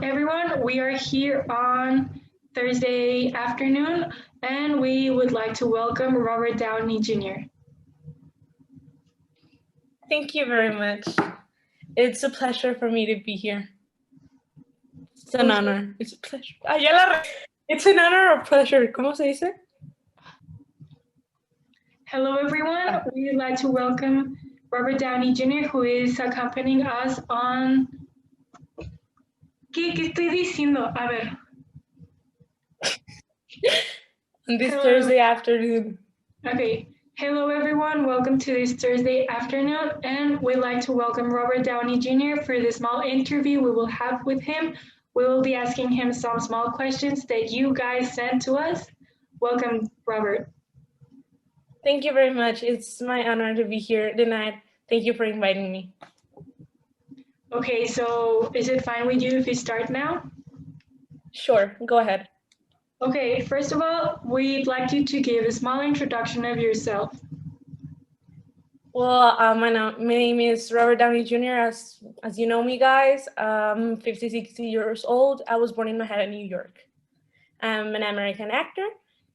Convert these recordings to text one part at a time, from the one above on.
everyone, we are here on Thursday afternoon, and we would like to welcome Robert Downey Jr. Thank you very much. It's a pleasure for me to be here. It's an honor. It's a pleasure. It's an honor or pleasure. ¿Cómo se dice? Hello, everyone. We'd like to welcome Robert Downey Jr., who is accompanying us on... ¿Qué estoy diciendo? A ver. On this Thursday afternoon. Okay. Hello, everyone. Welcome to this Thursday afternoon, and we'd like to welcome Robert Downey Jr. for the small interview we will have with him. We will be asking him some small questions that you guys sent to us. Welcome, Robert. Thank you very much. It's my honor to be here tonight. Thank you for inviting me. Okay, so is it fine with you if we start now? Sure, go ahead. Okay, first of all, we'd like you to give a small introduction of yourself. Well, my name is Robert Downey Jr. As you know me, guys. I'm 56 years old. I was born in Manhattan, New York. I'm an American actor.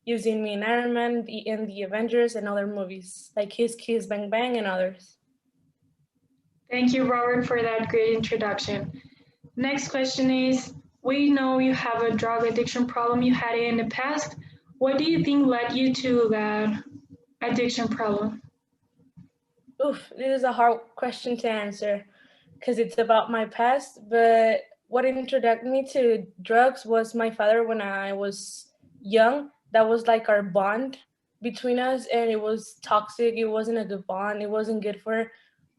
You've seen me in Iron Man, in the Avengers, and other movies like Kiss Kiss Bang Bang and others. Thank you, Robert, for that great introduction. Next question is, we know you have a drug addiction problem you had in the past. What do you think led you to that addiction problem? Oof, this is a hard question to answer because it's about my past, but what introduced me to drugs was my father when I was young. That was like our bond between us, and it was toxic. It wasn't a good bond. It wasn't good for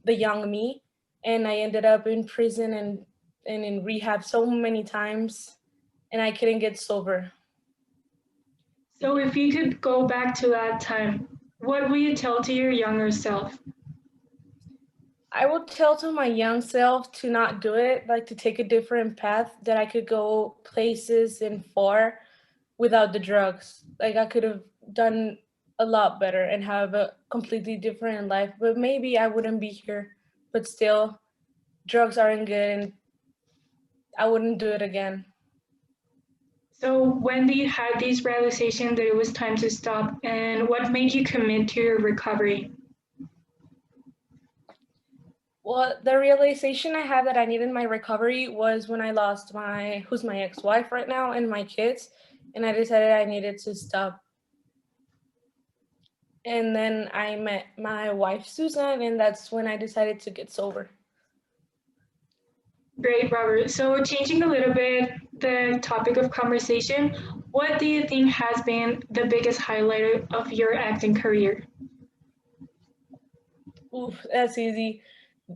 the young me, and I ended up in prison and in rehab so many times, and I couldn't get sober. So if you could go back to that time, what would you tell to your younger self? I would tell to my young self to not do it, like to take a different path, that I could go places and far without the drugs. Like I could have done a lot better and have a completely different life, but maybe I wouldn't be here. But still, drugs aren't good and I wouldn't do it again. So when did you have this realization that it was time to stop, and what made you commit to your recovery? Well, the realization I had that I needed my recovery was when I lost who's my ex-wife right now, and my kids, and I decided I needed to stop. And then I met my wife, Susan, and that's when I decided to get sober. Great, Robert. So changing a little bit the topic of conversation, what do you think has been the biggest highlight of your acting career? Oof, that's easy.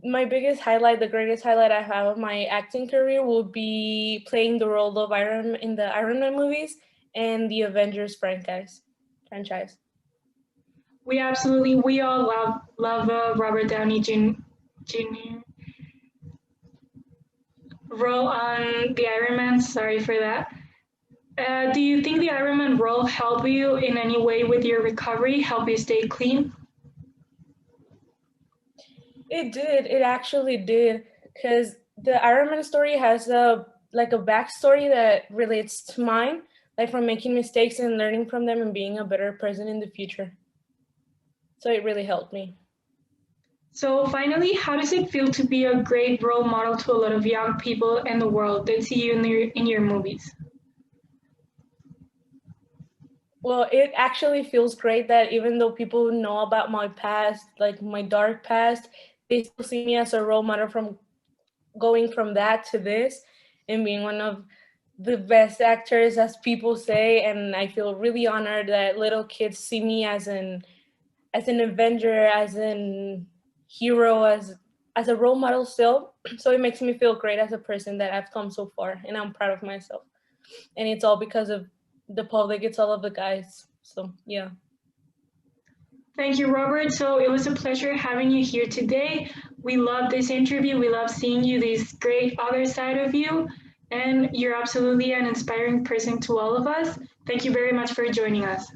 My biggest highlight, the greatest highlight I have of my acting career will be playing the role of Iron in the Iron Man movies and the Avengers franchise. We all love Robert Downey Jr. role on the Iron Man. Sorry for that. Do you think the Iron Man role helped you in any way with your recovery, help you stay clean? It did. It actually did, because the Iron Man story has a backstory that relates to mine, like from making mistakes and learning from them and being a better person in the future. So it really helped me. So finally, how does it feel to be a great role model to a lot of young people in the world that see you in your movies? Well, it actually feels great that even though people know about my past, like my dark past, they still see me as a role model from going from that to this and being one of the best actors, as people say. And I feel really honored that little kids see me as an Avenger, as an hero, as a role model still. So it makes me feel great as a person that I've come so far, and I'm proud of myself. And it's all because of the public, it's all of the guys. So yeah. Thank you, Robert. So it was a pleasure having you here today. We love this interview. We love seeing you, this great other side of you. And you're absolutely an inspiring person to all of us. Thank you very much for joining us.